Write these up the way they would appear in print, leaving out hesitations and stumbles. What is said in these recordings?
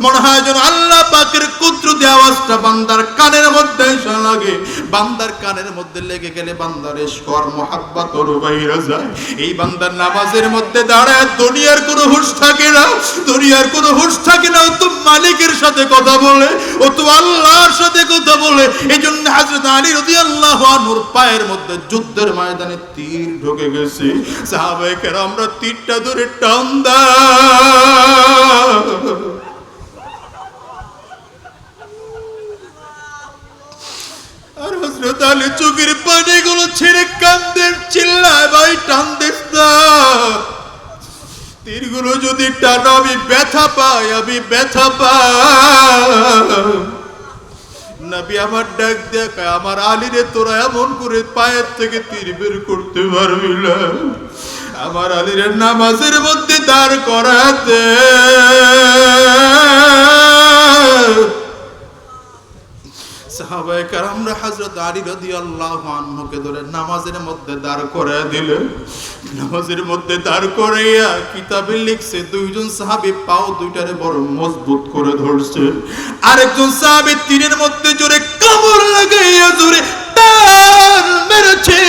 মনে হয় যেন আল্লাহ পাকের কুদরতি আওয়াজটা বান্দার কানের মধ্যে এসে লাগে। বান্দার কানের মধ্যে লেগে গেলে বান্দার ইশক আর মুহাব্বত ওর বাইরে যায়। এই বান্দার নামাজের মধ্যে দাঁড়ায় দুনিয়ার কোনো হুঁশ থাকে না, দুনিয়ার কোনো হুঁশ থাকে না। ও তো মালিকের সাথে কথা বলে, ও তো আল্লাহর সাথে কথা বলে। এই জন্য হযরত আলী রাদিয়াল্লাহু আনহুর পায়ের মধ্যে যুদ্ধের ময়দানে তীর ঢুকে গেছে। সাহাবায়ে কেরামরা তীরটা ধরে টান দেয়। আর হযরত আলী চোখের পানিগুলো ছেড়ে কান্দেন, চিল্লায়, ভাই টান দিস না, তীরগুলো যদি টানো আমি ব্যথা পাই, আমি ব্যথা পাই। নবী আমার ডাক দেখায়, আমার আলীরে তোরা এমন করে পায়ের থেকে তীর বের করতে পারবি না, আমার আলীরে নামাজের মধ্যে দাঁড় করাতে। সাহাবায়ে কেরামরা হযরত আলী রাদিয়াল্লাহু আনহুকে ধরে নামাজের মধ্যে দাঁড় করায় দিলেন। নামাজের মধ্যে দাঁড় করাইয়া কিতাবে লিখছে দুইজন সাহাবী পাও দুইটারে বড় মজবুত করে ধরছে, আরেকজন সাহাবী তীরের মধ্যে জোরে কামড় লাগাইয়া জোরে টান মেরেছে।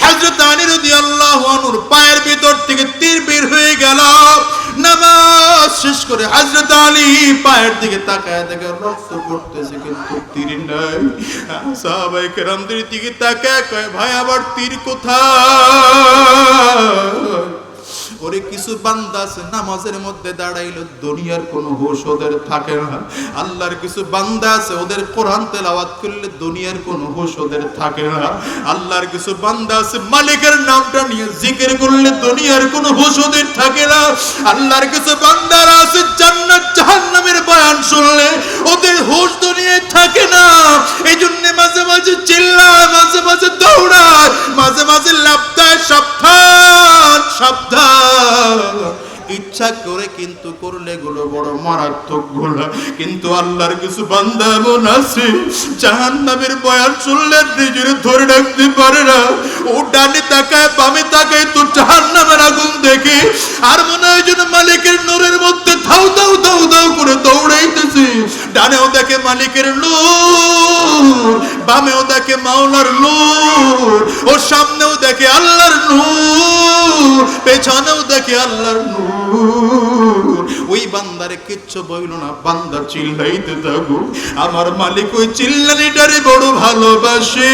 হযরত আলী রাদিয়াল্লাহু আনহুর পায়ের ভিতর থেকে তীর বের হয়ে গেল। নামাজ শেষ করে হযরত আলী পায়ের দিকে তাকায় দেখে রক্ত পড়তেছে কিন্তু তীর নাই। সাহাবায়ে কেরামদের দিকে তাকায় কয়, ভাই আবার তীর কোথায়? ওরে কিছু বান্দা আছে নামাজের মধ্যে দাঁড়াইলে দুনিয়ার কোনো হুঁশ ওদের থাকে না। আল্লাহর কিছু বান্দা আছে ওদের কোরআন তেলাওয়াত করলে দুনিয়ার কোনো হুঁশ ওদের থাকে না। আল্লাহর কিছু বান্দা আছে মালিকের নামটা নিয়ে জিকির করলে দুনিয়ার কোনো হুঁশ ওদের থাকে না। আল্লাহর কিছু বান্দারা আছে জান্নাত জাহান্নামের বয়ান শুনলে ওদের হুঁশ দুনিয়ায় থাকে না। এই জন্য মাঝে মাঝে চিল্লায়, মাঝে মাঝে দৌড়ায়, মাঝে মাঝে লাফদায়, সাবধান সাবধান। ইচ্ছা করে কিন্তু করলে গুলো বড় মারাত্মক গুনাহ। কিন্তু আল্লাহর কিছু বান্দা এমন আছে জাহান্নামের বয়ান শুনলে নিজের ধরে রাখতে পারে না। ও ডানে তাকায় বামে তাকায় তো জাহান্নামের আগুন দেখে আর মনে হয় যেন মালিকের নূরের মধ্যে ধাউ ধাউ ধাউ ধাউ করে দৌড়াইতেছে। ডানেও দেখে মালিকের নূর, বামেও দেখে মাওলার নূর, ও সামনেও দেখে আল্লাহর নূর, পেছনেও দেখে আল্লাহর নূর। ওই বান্দারে কিচ্ছু বইল না, বান্দা চিল্লাইতে থাকো, আমার মালিক ওই চিল্লানিটারে বড় ভালোবাসে।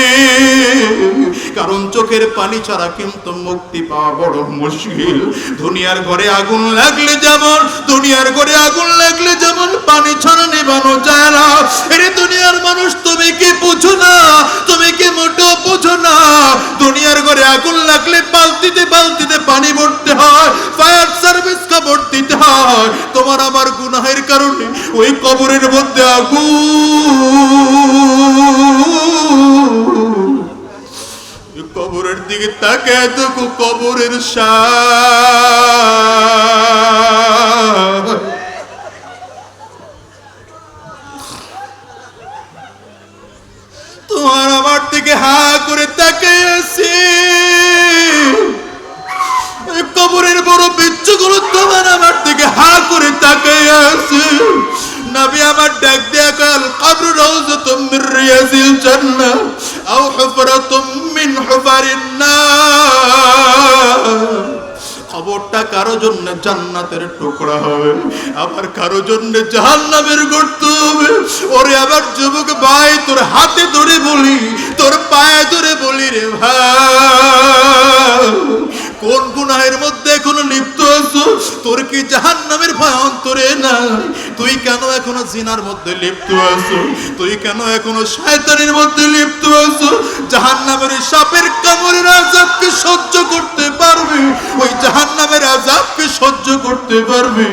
কারণ চোখের পানি ছাড়া কিন্তু মুক্তি পাওয়া বড় মুশকিল। দুনিয়ার ঘরে আগুন লাগলে যেমন, দুনিয়ার ঘরে আগুন লাগলে যেমন পানি ছাড়া নেভানো যায় না, এর দুনিয়ার মানুষ তুমি কি বুঝো না, তুমি কি মোটেও বুঝো না। দুনিয়ার ঘরে আগুন লাগলে বালতিতে বালতিতে পানি ভরতে হয়, ফায়ার সার্ভিস খবর দিতে হয়। তোমার আমার গুনাহের কারণে ওই কবরের মধ্যে আগুন। কবরের দিকে তাকায় দেখো কবরের সাপ। তোমার আমার দিকে হা করে তাকায় আছে, কবরের বড় বিচ্ছুগুলো তোমার আমার দিকে হা করে তাকায় আছে। নবী আমার ডাক দেয়া কাল কবর রাউযাতুম মির রিয়াজিল জান্নাহ আও হুফরাতুম মিন হুফারিন নার। কবরটা কারো জন্য জান্নাতের টুকরা হবে, আবার কারো জন্য জাহান্নামের গর্ত হবে। ওরে আবার যুবক ভাই, তোর হাতে ধরে বলি, তোর পায়ে ধরে বলি রে ভাই, কোন গুনাহের মধ্যে এখনো লিপ্ত আছো? তোর কি জাহান্নামের ভয় অন্তরে নাই? তুই কেন এখনো জিনার মধ্যে লিপ্ত আছো? তুই কেন এখনো শয়তানের মধ্যে লিপ্ত আছো? জাহান্নামের সাপের কামড়ের আযাবকে সহ্য করতে পারবি? ওই জাহান্নামের আযাবকে সহ্য করতে পারবি?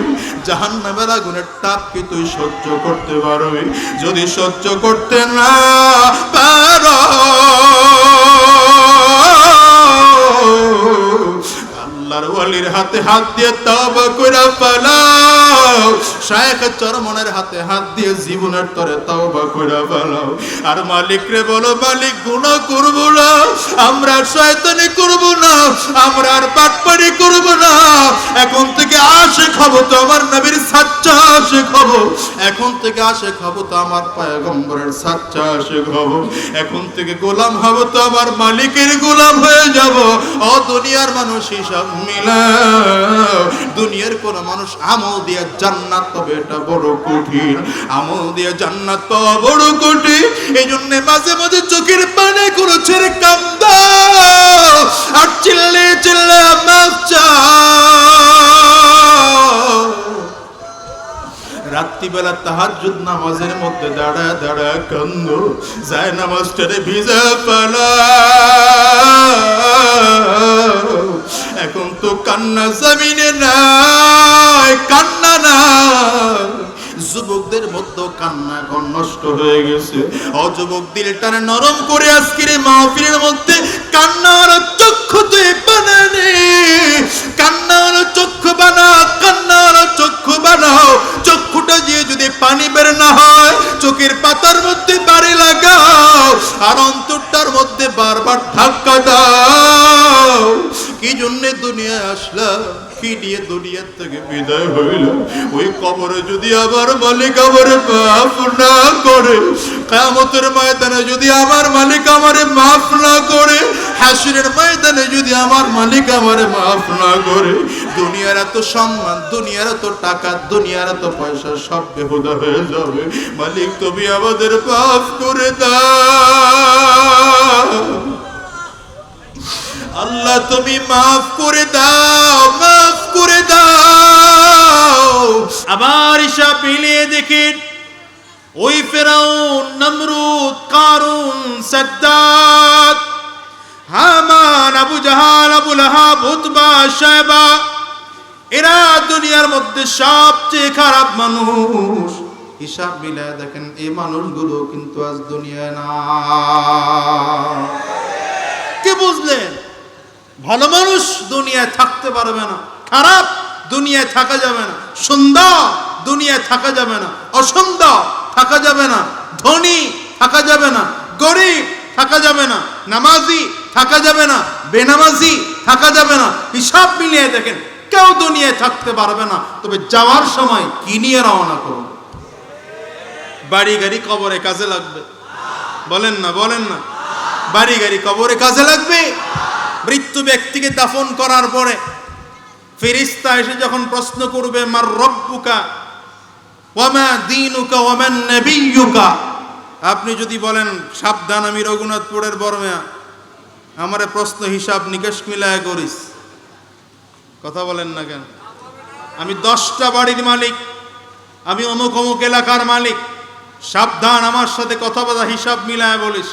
জাহান্নামের আগুনের তাপকে তুই সহ্য করতে পারবি? যদি সহ্য করতে না পারো, আল্লাহর ওয়ালির হাতে হাত দিয়ে তওবা কইরা ফেলাও, শায়েখ চরমনের হাতে হাত দিয়ে জীবনের তরে তওবা কইরা ফেলাও। আর মালিক রে বলো, মালিক গুনাহ করব না, আমরা শয়তানি করব না, আমরা আর বাটপারি করব না, এখন থেকে আশিক হব তো আমার নবীর সাচ্চা আশিক হব, এখন থেকে আশিক হব তো আমার পয়গম্বরের সাচ্চা আশিক হব, এখন থেকে গোলাম হব তো আমার মালিকের গোলাম হয়ে যাব। ও দুনিয়ার মানুষ হিসাব মিলাও, দুনিয়ার কোন মানুষ আমল দিয়ে জান্নাত পাবে এটা বড় কঠিন, আমল দিয়ে জান্নাত পাওয়া বড় কঠিন। এই জন্য মাঝে মাঝে চোখের পানি করে ছেড়ে কান্দাও আর চিল্লে চিল্লে মাফ চাও। রাত্রিবেলা তাহাজ্জুদ নামাজের মধ্যে দাঁড়া দাঁড়া কান্দো, যায় নামাজটারে ভিজা পালাও। এখন তো কান্না জমিনে নাই, কান্না নাই। যুবকদের মধ্যে কান্না এখন নষ্ট হয়ে গেছে। ও যুবক, দিলটারে নরম করে আজকের মাহফিলের মধ্যে কান্নার চক্ষু তুই বানানি, কান্নার চক্ষু বানাও, কান্নার চক্ষু বানাও। চক্ষুটা দিয়ে যদি পানি বের না হয়, চোখের পাতার মধ্যে বাড়ি লাগাও আর অন্তরটার মধ্যে বারবার ধাক্কা দাও। কি জন্য দুনিয়ায় আসলাম, কি নিয়ে দুনিয়ার থেকে বিদায় হইল? ওই কবরে যদি আমার মালিক আমারে মাফ না করে, কিয়ামতের ময়দানে যদি আমার মালিক আমারে মাফ না করে, হাসরের ময়দানে যদি আমার মালিক আমারে মাফ না করে, দুনিয়ার এত সম্মান, দুনিয়ার এত টাকা, দুনিয়ার এত পয়সা সব বেহুদা হয়ে যাবে। মালিক তুমি আমাদের মাফ করে দাও, আল্লাহ তুমি মাফ করে দাও, মাফ করে দাও। আবার হিসাব মিলিয়ে দেখেন, ওই ফেরাউন, নমরুদ, কারুন, সাদ্দাত, হামান, আবু জাহাল, আবু লাহাব, উতবা, শায়বা, এরা দুনিয়ার মধ্যে সবচেয়ে খারাপ মানুষ। হিসাব মিলায় দেখেন এই মানুষগুলো কিন্তু আজ দুনিয়ায় না। কে বুঝলেন? ভালো মানুষ দুনিয়ায় থাকতে পারবে না, খারাপ দুনিয়ায় থাকা যাবে না, সুন্দর দুনিয়ায় থাকা যাবে না, অসুন্দর থাকা যাবে না, ধনী থাকা যাবে না, গরিব থাকা যাবে না, নামাজি থাকা যাবে না, বেনামাজি থাকা যাবে না। হিসাব মিলিয়ে দেখেন কেউ দুনিয়ায় থাকতে পারবে না। তবে যাওয়ার সময় কি নিয়ে রওনা করুন? বাড়ি গাড়ি কবরে কাজে লাগবে, বলেন না, বলেন না? বাড়ি গাড়ি কবরে কাজে লাগবে। মৃত্যু ব্যক্তিকে দাফন করার পরে ফেরেশতা এসে যখন প্রশ্ন করবে, মার রব্বুকা ওয়া মা দীনুকা ওয়া মান নাবিয়্যুকা, আপনি যদি বলেন সাবধান আমি রঘুনাথপুরের বর্মা, আমারে প্রশ্ন হিসাব নিকেশ মিলায় করিস, কথা বলেন না কেন? আমি 10টা বাড়ির মালিক, আমি অমুক অমুক এলাকার মালিক, সাবধান আমার সাথে কথা বলা হিসাব মিলায় বলিস।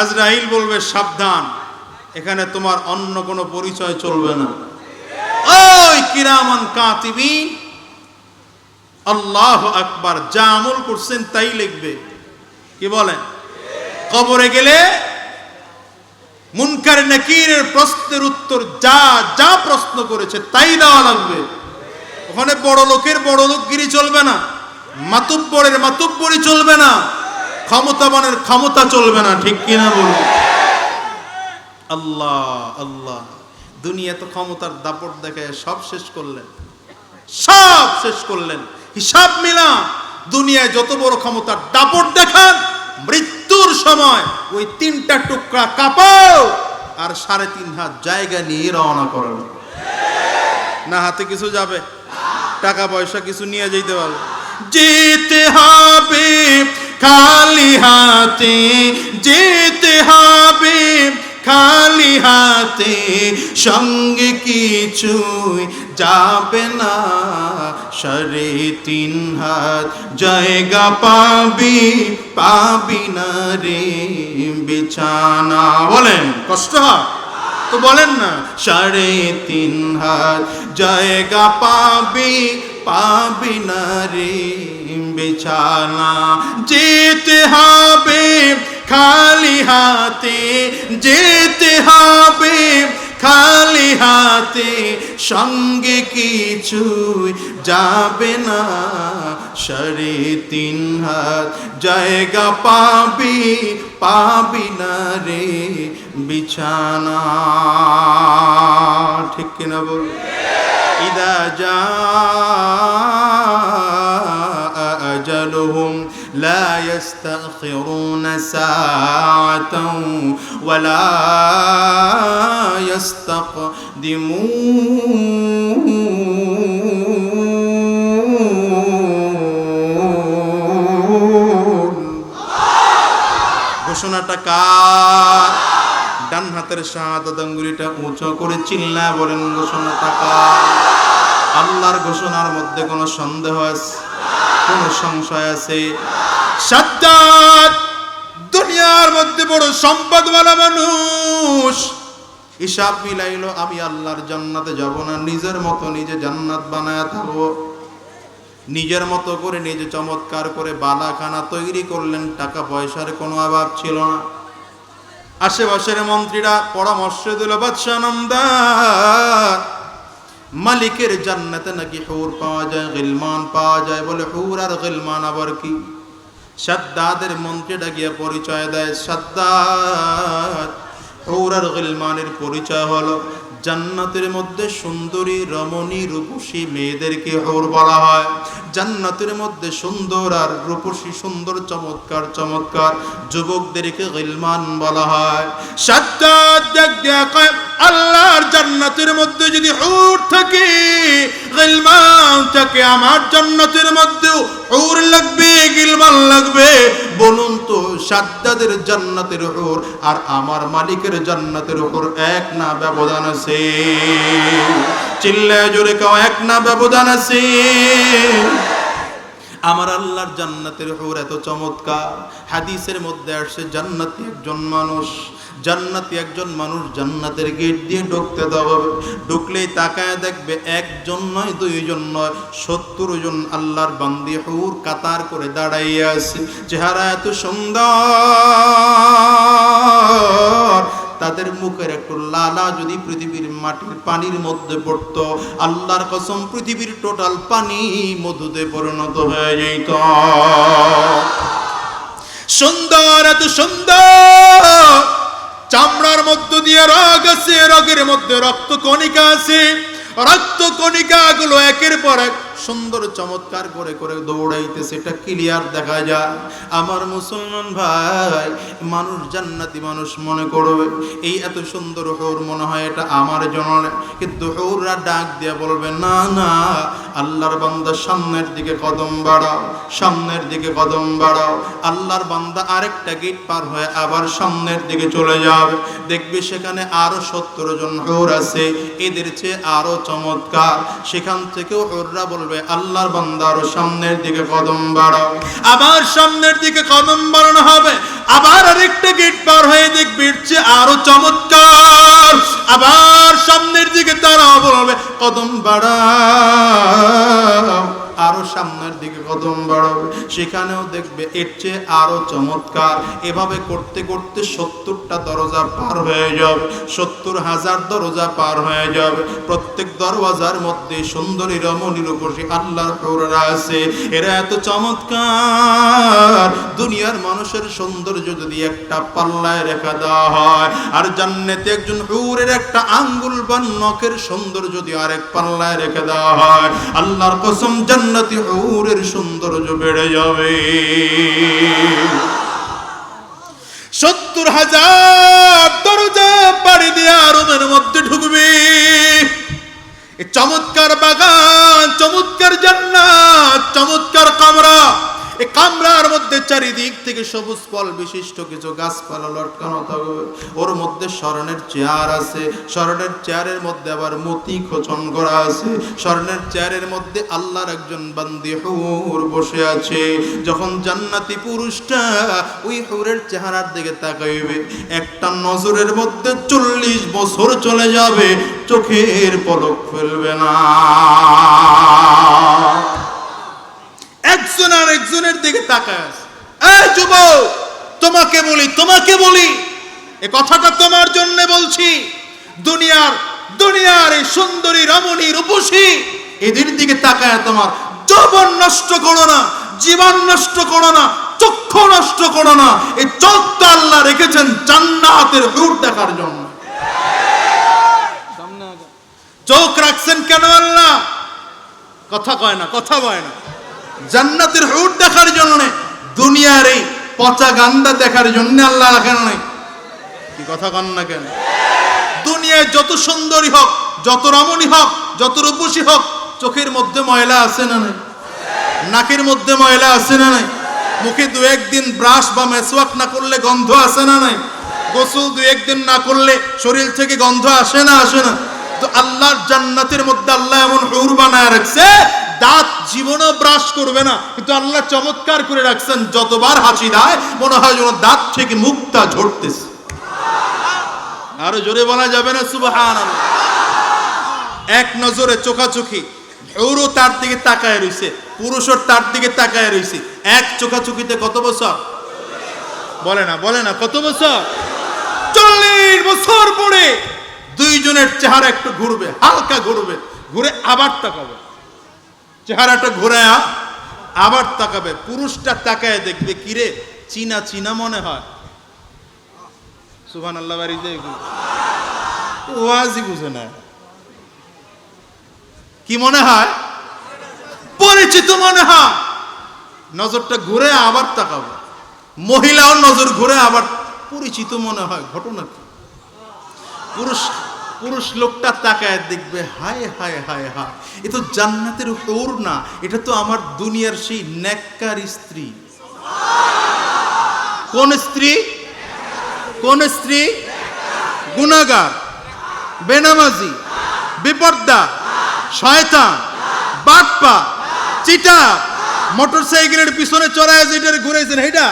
আজরাইল বলবে সাবধান, এখানে তোমার অন্য কোনো পরিচয় চলবে না। ওই কিরামান কাতিবিন, আল্লাহু আকবার, যা আমল করছেন তাই লিখবে। কি বলেন? কবরে গেলে মুনকার নাকিরের প্রশ্নের উত্তর যা যা প্রশ্ন করেছে তাই দেওয়া লাগবে। ওখানে বড় লোকের বড় লোকগিরি চলবে না, মাতুব্বরের মাতুব্বরি চলবে না, ক্ষমতাবানের ক্ষমতা চলবে না। ঠিক কিনা বলুন? আল্লাহ আল্লাহ, দুনিয়া তো ক্ষমতার দাপট দেখায় সব শেষ করলেন, সব শেষ করলেন। হিসাব মিলা, দুনিয়ায় যত বড় ক্ষমতার দাপট দেখান, মৃত্যুর সময় ওই 3টা টুকরা কাপাও আর 3.5 হাত জায়গা নিয়ে রওনা করেন। না হাতে কিছু যাবে, টাকা পয়সা কিছু নিয়ে যেতে পারবে? যেতে হবে খালি হাতে, যেতে হবে খালি হাতে, সঙ্গে কিছুই যাবে না, 3.5 হাত জায়গা পাবি, পাবি না রে বিছানা। বলেন কষ্ট হয় তো বলেন না? 3.5 হাত জায়গা পাবি, পাবি না রে বিছানা। যেতে হবে খালি হাতে, যেতে হবে খালি হাতে সঙ্গে কিছুই যাবে না, 3.5 হাত জায়গা পাবি, পাবি না রে বিছানা। ঠিক কিনা বল? ইদা জাআ আজালুহুম লা ইস্তাখিরুনা সাআতান ওয়া লা ইস্তাকদিমুন। ঘোষণাটা কার? ডান হাতের শাহাদাত আঙ্গুলিটা উঁচু করে চিল্লায় বলেন, ঘোষণাটা কার? আল্লাহর ঘোষণার মধ্যে কোনো সন্দেহ আছে? কোনো সংশয় আছে? সাদ্দাত দুনিয়ার মধ্যে বড় সম্পদওয়ালা মানুষ, হিসাব মিলাইলো আমি আল্লাহর জান্নাতে যাব না, নিজের মতো নিজে জান্নাত বানায় থাকবো। নিজের মতো করে নিজে চমৎকার করে বালাখানা তৈরি করলেন, টাকা পয়সার কোনো অভাব ছিল না। আশেপাশের মন্ত্রীরা পরামর্শ দিল, বাদশা নামদার, মালিকের জান্নাতে নাকি হুর পাওয়া যায়, গিলমান পাওয়া যায়। বলে হুর আর গিলমান আবার কি? সাদ্দাদের মন্ত্রীটা গিয়ে পরিচয় দেয়, সাদ্দাদ, হুর আর গিলমানের পরিচয় হলো জান্নাতের মধ্যে সুন্দরী রমণী রূপসী মেয়েদেরকে হুর বলা হয়। জান্নাতের মধ্যে সুন্দর আর রূপসী সুন্দর চমৎকার চমৎকার যুবকদেরকে গিলমান বলা হয়। সাদ্দাদ দেখে আল্লাহর জান্নাতের মধ্যে যদি হুর থাকে, গিলমান থাকে, আমার জান্নাতের মধ্যেও হুর লাগবে, গিলমান লাগবে। বলুন তো, সাদ্দাদের জান্নাতের হুর আর আমার মালিকের জান্নাতের হুর এক না ব্যবধান আছে? চিল্লায় জোরে কাও, এক না ব্যবধান আছে? আমার আল্লাহর জান্নাতের হুর এত চমৎকার, হাদিসের মধ্যে আসছে জান্নাতি একজন মানুষ, জান্নাতি একজন মানুষ জান্নাতের গেট দিয়ে ঢুকতে দেওয়া হবে। ঢুকলেই তাকায় দেখবে একজন নয়, 2 জন নয়, 70 জন আল্লাহর বান্দি হুর কাতার করে দাঁড়াইয়া আছে। চেহারা এত সুন্দর, তাদের মুখের একটু লালা যদি পৃথিবীর মাটির পানির মধ্যে পড়তো, আল্লাহর কসম পৃথিবীর টোটাল পানি মধুতে পরিণত হয়ে যেত। সুন্দর, এত সুন্দর, চামড়ার মধ্য দিয়ে রগ আছে, রগের মধ্যে রক্ত কণিকা আছে, রক্ত কণিকা গুলো একের পর এক সুন্দর চমৎকার করে করে দৌড়াইতেছে, এটা ক্লিয়ার দেখা যায়। আমার মুসলমান ভাই, মানুষ জান্নাতি মানুষ মনে করবে এই এত সুন্দর হুর মনে হয় এটা আমার জন্য, কিন্তু হুররা ডাক দিয়ে বলবে, না না, আল্লাহর বান্দা সামনের দিকে কদম বাড়াও, সামনের দিকে কদম বাড়াও। আল্লাহর বান্দা আরেকটা গেট পার হয়ে আবার সামনের দিকে চলে যাবে, দেখবে সেখানে আরো 70 জন হুর আছে, এদের চেয়ে আরো চমৎকার। সেখান থেকেও হুররা বলবে, আল্লাহর বান্দা আরো সামনের দিকে কদম বাড়াও। আবার সামনের দিকে কদম বাড়ানো হবে, আবার আরেকটা গেট পার হয়ে দেখবে এর চেয়ে আরো চমৎকার। আবার সামনের দিকে তারা বলবে, কদম বাড়াও, আরো সামনের দিকে কদম বাড়াবে, সেখানেও দেখবে এর চেয়ে আরো চমৎকার। এভাবে করতে করতে 70টা দরজা পার হয়ে যাবে, 70,000 দরজা পার হয়ে যাবে। প্রত্যেক দরওয়াজার মধ্যে সুন্দরী রমণী রূপসী আল্লাহর হুররা আছে। এরা এত চমৎকার, দুনিয়ার মানুষের সৌন্দর্য যদি একটা পাল্লায় রেখা দেওয়া হয়, আর জান্নাতে একজন হুরের একটা আঙ্গুল বা নখের সৌন্দর্য যদি আরেক পাল্লায় রেখে দেওয়া হয়, আল্লাহর কসম জান্নাতি হুরের সৌন্দর্য বেড়ে যাবে। 70,000 দরজা পাড়ি দিয়ে রুমের মধ্যে ঢুকবে। চমৎকার বাগান, চমৎকার জান্নাত, চমৎকার কামরা। এই কামরার মধ্যে চারিদিক থেকে সবুজ ফল বিশিষ্ট কিছু গাছপালা লটকানো থাকবে। ওর মধ্যে স্বর্ণের চেয়ার আছে, স্বর্ণের চেয়ারের মধ্যে আবার মতি খোঁচন করা আছে। স্বর্ণের চেয়ারের মধ্যে আল্লাহর একজন বান্দি হুর বসে আছে। যখন জান্নাতি পুরুষটা ওই হুরের চেহারার দিকে তাকাইবে, একটা নজরের মধ্যে 40 বছর চলে যাবে, চোখের পলক ফেলবে না। একজন আর একজনের দিকে তাকায় আছে। এই যুবক, তোমাকে বলি, তোমাকে বলি, এ কথাটা তোমার জন্য বলছি। দুনিয়ার এই সুন্দরী রমণী রূপসী এদের দিকে তাকায় তোমার যৌবন নষ্ট করো না, জীবন নষ্ট করো না, চক্ষু নষ্ট করো না। এই চোখটা আল্লাহ রেখেছেন জান্নাতের হুর দেখার জন্য। চোখ রাখছেন কেন আল্লাহ? কথা কয় না, কথা বয় না। জান্নাতের হুর দেখার জন্য, দুনিয়ার এই পচা গান্দা দেখার জন্য আল্লাহ রাখেন নাই। কি কথা কন না কেন? দুনিয়ায় যত সুন্দরী হোক, যত রমণী হোক, যত রূপসী হোক, চোখের মধ্যে ময়লা আছে না নাই? নাকের মধ্যে ময়লা আছে না নাই? মুখে দু একদিন ব্রাশ বা মেসওয়াক না করলে গন্ধ আসে না নাই? গোসল দু একদিন না করলে শরীর থেকে গন্ধ আসে না, আসে না? তো আল্লাহর জান্নাতের মধ্যে আল্লাহ এমন হুর বানায় রাখছে, দাঁত জীবনও ব্রাশ করবে না, কিন্তু আল্লাহ চমৎকার করে রাখছেন যতবার হাসি দেয় মনে হয় যেন দাঁত থেকে মুক্তা ঝরতেছে। আরো জোরে বলা যাবে না সুবহানাল্লাহ? এক নজরে চোখাচোখি, হুরও তার দিকে তাকায় রইছে, পুরুষও তার দিকে তাকায় রইছে। এক চোখাচোখিতে কত বছর? বলে না কত বছর? 40 বছর পরে দুইজনের চেহারা একটু ঘুরবে, হালকা ঘুরবে, ঘুরে আবার তাকাবে, চেহারাটা ঘুরে আবার তাকাবে। পুরুষটা তাকায় দেখবে কিরে চিনা চিনা মনে হয়। সুবহানাল্লাহ বাড়িতে ওয়াজি বুঝে না, কি মনে হয়? পরিচিত মনে হয়। নজরটা ঘুরে আবার তাকাবে, মহিলাও নজর ঘুরে আবার পরিচিত মনে হয়। ঘটনা কি? পুরুষ লোকটা তাকায় দেখবে হায় হায় হায় হায়, এ তো জান্নাতের হুর না, এটা তো আমার দুনিয়ার সেই নেককার স্ত্রী। কোন স্ত্রী? কোন স্ত্রী? গুনাহগার, বেনামাজি, বেপর্দা, শয়তান, বাটপা, চিটা, মোটরসাইকেলের পিছনে চড়ায় যেটার ঘুরেছেন এটা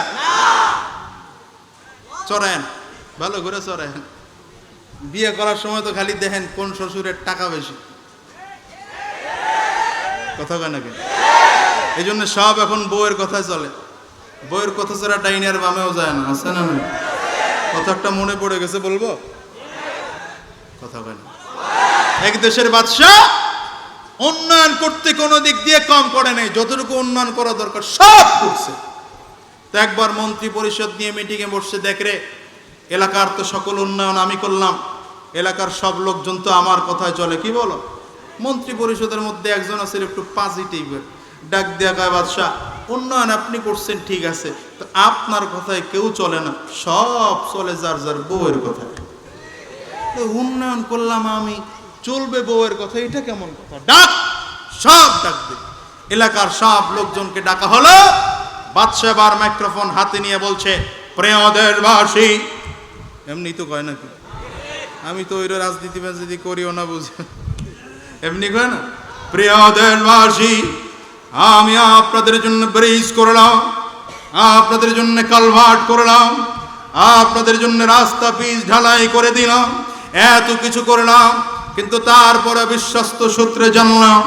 চড়ায়েন, ভালো ঘুরে চড়ায়েন। বিয়ে করার সময় তো খালি দেখেন কোন শ্বশুরের টাকা বেশি। কথা কয় নাকি? এই জন্য সব এখন বউয়ের কথায় চলে। বউয়ের কথা ছাড়া ডাইনার বামেও যায় না, আছে না? কথা একটা মনে পড়ে গেছে, বলবো? কথা কয় না। এক দেশের বাদশা উন্নয়ন করতে কোনো দিক দিয়ে কম করে নাই, যতটুকু উন্নয়ন করা দরকার সব করছে। তো একবার মন্ত্রী পরিষদ নিয়ে মিটিংয়ে বসছে, দেখ রে এলাকার তো সকল উন্নয়ন আমি করলাম, এলাকার সব লোকজন তো আমার কথায় চলে, কি বলো? মন্ত্রী পরিষদের মধ্যে একজন আছে একটু পজিটিভ, ডাক দিয়া কয় বাদশা উন্নয়ন আপনি করছেন ঠিক আছে, তো আপনার কথায় কেউ চলে না, সব চলে যার যার বউয়ের কথায়। উন্নয়ন করলাম আমি, চলবে বউয়ের কথা, এটা কেমন কথা? ডাক, সব ডাকবে। এলাকার সব লোকজনকে ডাকা হলো। বাদশা এবার মাইক্রোফোন হাতে নিয়ে বলছে, প্রিয় দেশবাসী, এমনি তো কয় নাকি? আমি তো ওই রাজনীতি করিও না, বুঝে এমনি কয় না? প্রিয় দেশবাসী, আমি আপনাদের জন্য ব্রিজ করলাম, আপনাদের জন্য কালভার্ট করলাম, আপনাদের জন্য রাস্তা পিচ ঢালাই করে দিলাম, এত কিছু করলাম, কিন্তু তারপরে বিশ্বস্ত সূত্রে জানলাম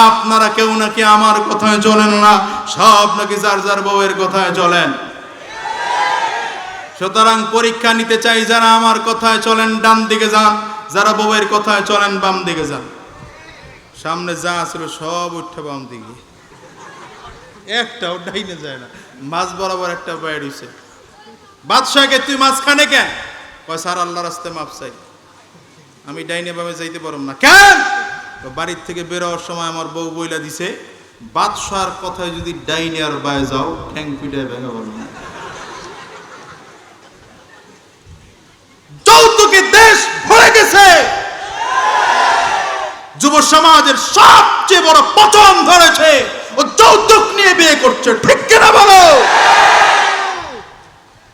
আপনারা কেউ নাকি আমার কথায় চলেন না, সব নাকি যার যার বউয়ের কথায় চলেন। সুতরাং পরীক্ষা নিতে চাই, যারা আমার কথায় চলেন ডান দিকে যান, যারা বউয়ের কথায় চলেন বাম দিকে যান। সামনে যা ছিল সব উঠে বাম দিকে, একটাও ডাইনে যায় না, মাঝ বরাবর একটা বাইর হইছে। বাদশাকে তুই মাঝখানে কেন? কয় স্যার আল্লাহর রাস্তায় মাপ চাই, আমি ডাইনে বামে যাইতে পারব না। কেন? বাড়ির থেকে বেরোয়ার সময় আমার বউ বইলা দিছে, বাদশার কথায় যদি ডাইনে আর বায়ে যাও ঠ্যাং পিটায় ভেঙে পারবো না। যৌতুকে দেশ ভরে গেছে, যুব সমাজের সবচেয়ে বড় পতন ধরেছে, ও যৌতুক নিয়ে বিয়ে করছে, ঠিক কিনা বলো?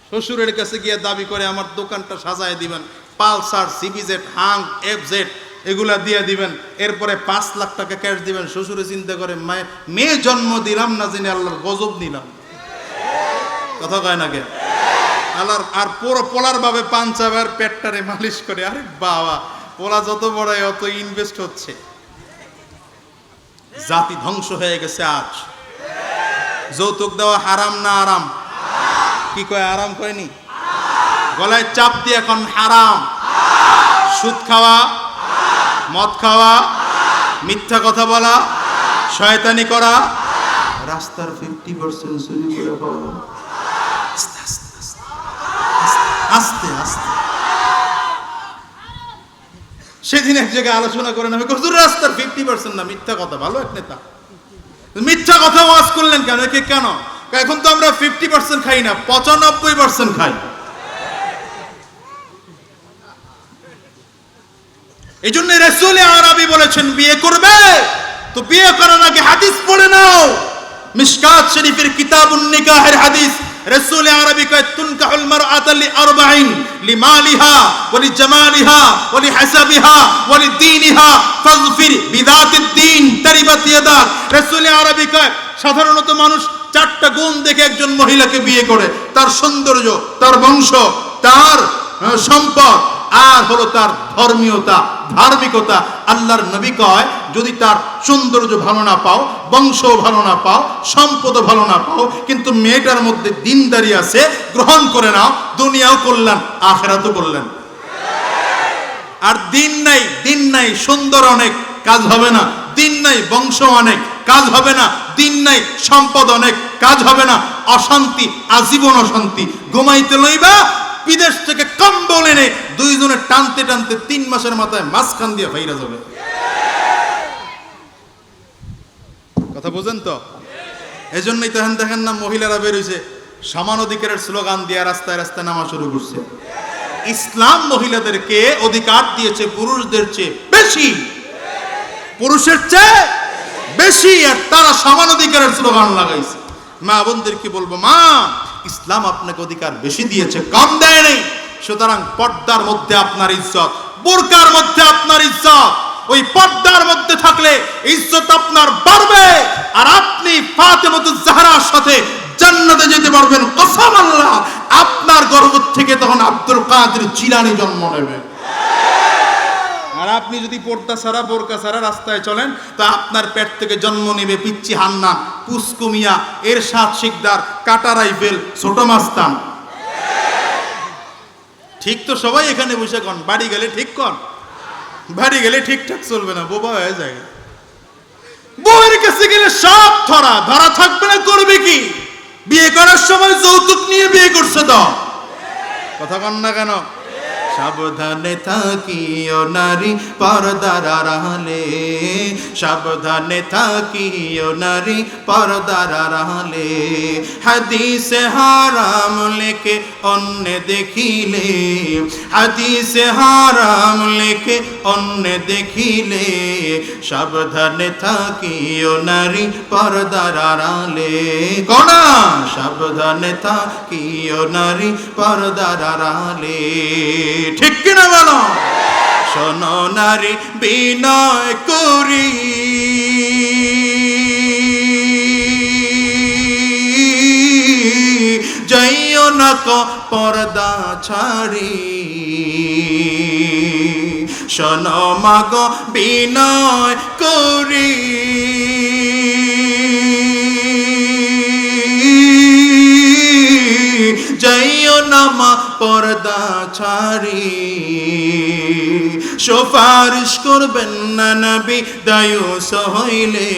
শ্বশুরের কাছে গিয়ে দাবি করে আমার দোকানটা সাজায় দিবেন, পালসার, সিবিজেড, হাং, এফজেড এগুলা দিয়ে দিবেন, এরপরে 5 লাখ টাকা ক্যাশ দিবেন। শ্বশুরে চিন্তা করে মেয়ে জন্ম দিলাম না জেনে আল্লাহর গজব নিলাম। কথা কয় না কে? আল্লাহর আর পুরো পোলার ভাবে পাঞ্চাবার পেটটারে মালিশ করে, আরে বাবা পোলা যত বড় অত ইনভেস্ট হচ্ছে। জাতি ধ্বংস হয়ে গেছে আজ। যৌতুক দেওয়া হারাম না আরাম? কি কয়? আরাম কয়নি, গলায় চাপ দিয়ে এখন হারাম। সুদ খাওয়া, মদ খাওয়া, মিথ্যা কথা বলা, শয়তানি করা, রাস্তার 50% চুরি করে খাওয়া। আস্তে আস্তে আস্তে আস্তে আস্তে। সেদিন এক জায়গায় আলোচনা করেন, আমি হুজুর রাস্তার 50% না, মিথ্যা কথা। ভালো এক নেতা, মিথ্যা কথা ওয়াজ করলেন কেন? কেন? এখন তো আমরা 50% খাই না, 95% খাই। এই জন্য রাসূল আরবি বলেছেন, বিয়ে করবে তো বিয়ে করার আগে হাদিস পড়ে নাও। মিশকাত শরীফের কিতাবুন নিকাহের হাদিস, রাসূল আরবি কয়, তুনকাহুল মারআতু লিআরবাঈন, লিমালিহা ওয়া লিজামালিহা ওয়া লিহাসাবিহা ওয়া লিদীনিহা ফাযফির বিযাতিদ দ্বীন তারিবাত ইয়াদাক। রাসূল আরবি কয়, সাধারণত মানুষ 4টা গুণ দেখে একজন মহিলাকে বিয়ে করে, তার সৌন্দর্য, তার বংশ, তার সম্পদ, আর হলো তার ধর্মীয়তা, ধার্মিকতা। আল্লাহর নবী কয়, যদি তার সৌন্দর্য ভালো না পাও, বংশ ভালো না পাও, সম্পদ ভালো না পাও, কিন্তু মেয়েটার মধ্যে দিনদারি আছে, গ্রহণ করে নাও, দুনিয়াও করলেন, আখিরাতও করলেন। আর দিন নাই, সুন্দর অনেক, কাজ হবে না। দিন নাই, বংশ অনেক, কাজ হবে না। দিন নাই, সম্পদ অনেক, কাজ হবে না। অশান্তি, আজীবন অশান্তি। ঘুমাইতে লইবা, বিদেশ থেকে কম্বল এনে দুইজনে টানতে টানতে 3 মাসের মাথায় মাঝখান দিয়ে ফাইরা যাবে। কথা বুঝেন তো? এজন্যই তখন দেখেন না, মহিলারা বের হইছে, সমান অধিকারের স্লোগান দিয়ে রাস্তায় রাস্তায় নামা শুরু করছে। ইসলাম মহিলাদেরকে অধিকার দিয়েছে পুরুষদের চেয়ে বেশি, পুরুষের চেয়ে বেশি, আর তারা সমান অধিকারের স্লোগান লাগাইছে। মা বোনদেরকে বলবো, মা, ইসলাম আপনাকে অধিকার বেশি দিয়েছে, কম দেয় নাই। সুতরাং পর্দার মধ্যে আপনার ইজ্জত, বোরকার মধ্যে আপনার ইজ্জত। ওই পর্দার মধ্যে থাকলে ইজ্জত আপনার বাড়বে, আর আপনি ফাতেমাতুজ জাহরার সাথে জান্নাতে যেতে পারবেন। কসম আল্লাহ, আপনার গর্ভ থেকে তখন আব্দুল কাদের জিলানী জন্ম নেবে। আর আপনি যদি পর্দা ছাড়া, বোরকা ছাড়া রাস্তায় চলেন, তো আপনার পেট থেকে জন্ম নেবে পিচ্চি হান্নান, পুস্কুমিয়া, এরশাদ শিকদার, কাটা রাইফেল, ছোট মাস্তান। ঠিক তো? সবাই এখানে বসে কন, বাড়ি গেলে ঠিক কন, বাড়ি গেলে ঠিকঠাক চলবে না, বোবা হয়ে যায়। বউয়ের কাছে গেলে সব ধরা ধরা থাকবে না, করবে কি? বিয়ে করার সময় যৌতুক নিয়ে বিয়ে করছে তো। কথা কন না কেন? সাবধানে থাকিও নারী পর্দার আড়ালে, সাবধানে থাকিও নারী পর্দার আড়ালে। হাদিসে হারাম লেখে অন্য দেখিলে, হাদিসে হারাম লেখে অন্য দেখিলে। সাবধানে থাকিও নারী পর্দার আড়ালে। কোনা? সাবধানে থাকিও নারী পর্দার আড়ালে। ঠিক কিনা বলো? শোনো নারী, বিনয় করি যাইও না কো পর্দা ছাড়ি। শোনো মাগো, বিনয় করি যাইও না মা পর্দা ছাড়ি। সুপারিশ করবেন না নবী দায়ুস হইলে,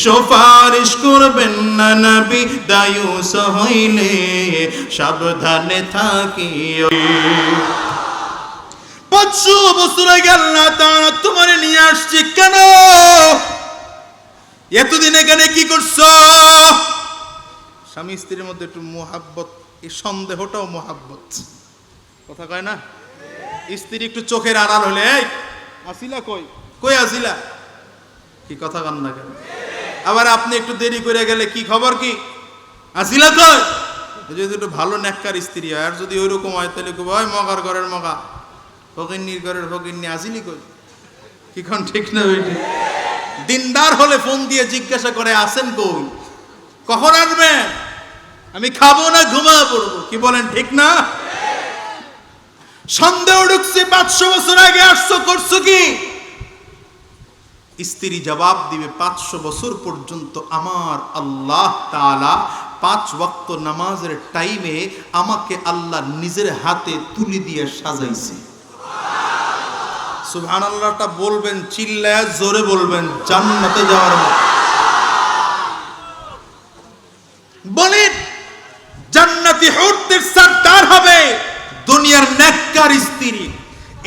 সুপারিশ করবেন না নবী দায়ুস হইলে। সাবধানে থাকিও। 500 বছর আগে আল্লাহ তাআলা তোমারে নিয়ে আসছে কেন? এতদিন এখানে কি করছো? স্বামী স্ত্রীর মধ্যে একটু মোহাব্বত, এই সন্দেহটাও মোহাব্বত। কথা কয় না? স্ত্রী একটু চোখের আড়াল হলে, এই আসিলা কই, কই আসিলা, কি কথা কন না কেন? আবার আপনি একটু দেরি করে গেলে, কি খবর, কি আসিলা কই? যদি একটু ভালো নেককার স্ত্রী হয়, আর যদি ওইরকম হয়, তাহলে কই, ওই মগার ঘরের মগা, ফকিন্নির ঘরের ফকিন্নি, আসিলি কই? কি কোন ঠিক না? ওইটি দিনদার হলে ফোন দিয়ে জিজ্ঞাসা করে, আসেন কই, কখন আসবেন, আমি খাবো না ঘুমা পড়বো। কি বলেন, ঠিক না? সন্দেহ ঢুকছে, 500 বছর আগে আসছো, করছো কি? স্ত্রী জবাব দিবে, 500 বছর পর্যন্ত আমার আল্লাহ তাআলা 5 ওয়াক্ত নামাজের টাইমে আমাকে আল্লাহ নিজের হাতে তুলি দিয়ে সাজাইছে। সুবহানাল্লাহটা বলবেন, চিল্লায়া জোরে বলবেন, জান্নাতে যাওয়ার মতো। বলেন, জান্নাতি হুরদের সরদার হবে দুনিয়ার নেককার স্ত্রী।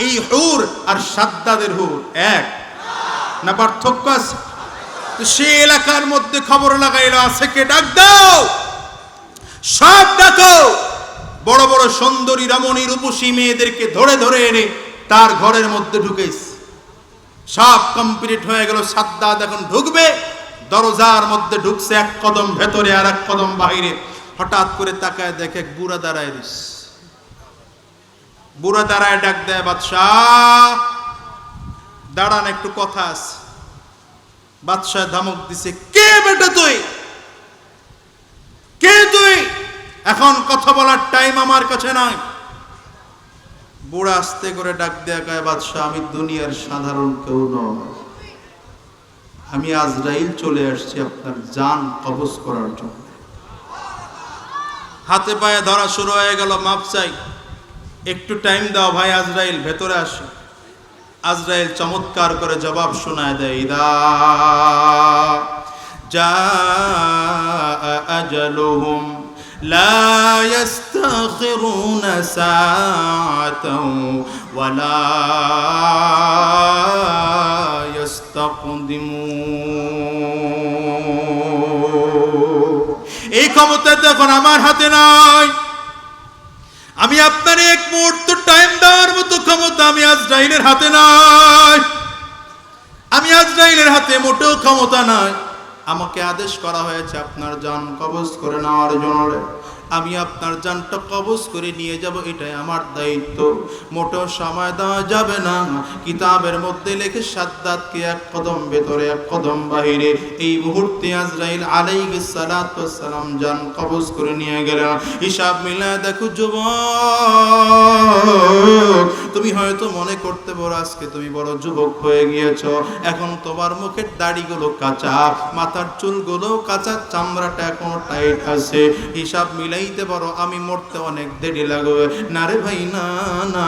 এই হুর আর সাদ্দাদের হুর এক না, পার্থক্য আছে? তো সে এলাকার মধ্যে খবর লাগাইলো, আছে কে? ডাক দাও, সব ডাকো। বড় বড় সুন্দরী রমণী রূপসী মেয়েদেরকে ধরে ধরে এনে তার ঘরের মধ্যে ঢুকেছে। সব কমপ্লিট হয়ে গেল। সাদ্দাত এখন ঢুকবে, দরজার মধ্যে ঢুকছে, এক কদম ভেতরে আর এক কদম বাইরে। হঠাৎ করে তাকায় দেখে এক বুড়া দাঁড়ায় দিস। বুড়া দাঁড়ায় ডাক দেয়, বাদশাহ দাঁড়ান, একটু কথা আছে। বাদশাহ ধমক দিছে, কে বেটা তুই? কে তুই? এখন কথা বলার টাইম আমার কাছে নাই। বুড়া আস্তে করে ডাক দেয়া কয়, বাদশাহ আমি দুনিয়ার সাধারণ কেউ নয়, আমি আজরাইল চলে আসছি আপনার জান কবজ করার জন্য। হাতে পায়ে ধরা শুরু হয়ে গেল, মাপ চাই, একটু টাইম দাও ভাই, আজরাইল ভেতরে আসে। আজরাইল চমৎকার করে জবাব শোনায় দেয়, ইদা জাআ আজালুহুম লা ইস্তাখিরুনা সাআতাও ওয়ালা ইস্তাকদিমুন। এই ক্ষমতা এখন আমার হাতে নাই। আমি আপনার এক মুহূর্ত টাইম দেওয়ার মতো ক্ষমতা আমি আজরাইলের হাতে নাই। আমি আজরাইলের হাতে মোটেও ক্ষমতা নাই। আমাকে আদেশ করা হয়েছে আপনার জান কবজ করে নেওয়ার জন্য। আমি আপনার জানটা কবজ করে নিয়ে যাব, এটাই আমার দায়িত্ব। মোটেও সময় দেওয়া যাবে না। কিতাবের মধ্যে লেখে, সাদ্দাতকে এক কদম ভেতরে এক কদম বাহিরে। এই মুহূর্তে আজরাইল আলাইহিস সালাতু ওয়াস সালাম জান কবজ করে নিয়ে গেলেন। হিসাব মিলায় দেখো যুবক, তুমি হয়তো মনে করতে পারো আজকে তুমি বড় যুবক হয়ে গিয়েছো। এখন তোমার মুখের দাড়িগুলো কাঁচা, মাথার চুলগুলো কাঁচা, চামড়াটা এখনো টাইট আছে। হিসাব মিলাইতে পারো আমি মরতে অনেক দেরি লাগবে। না রে ভাই, না না,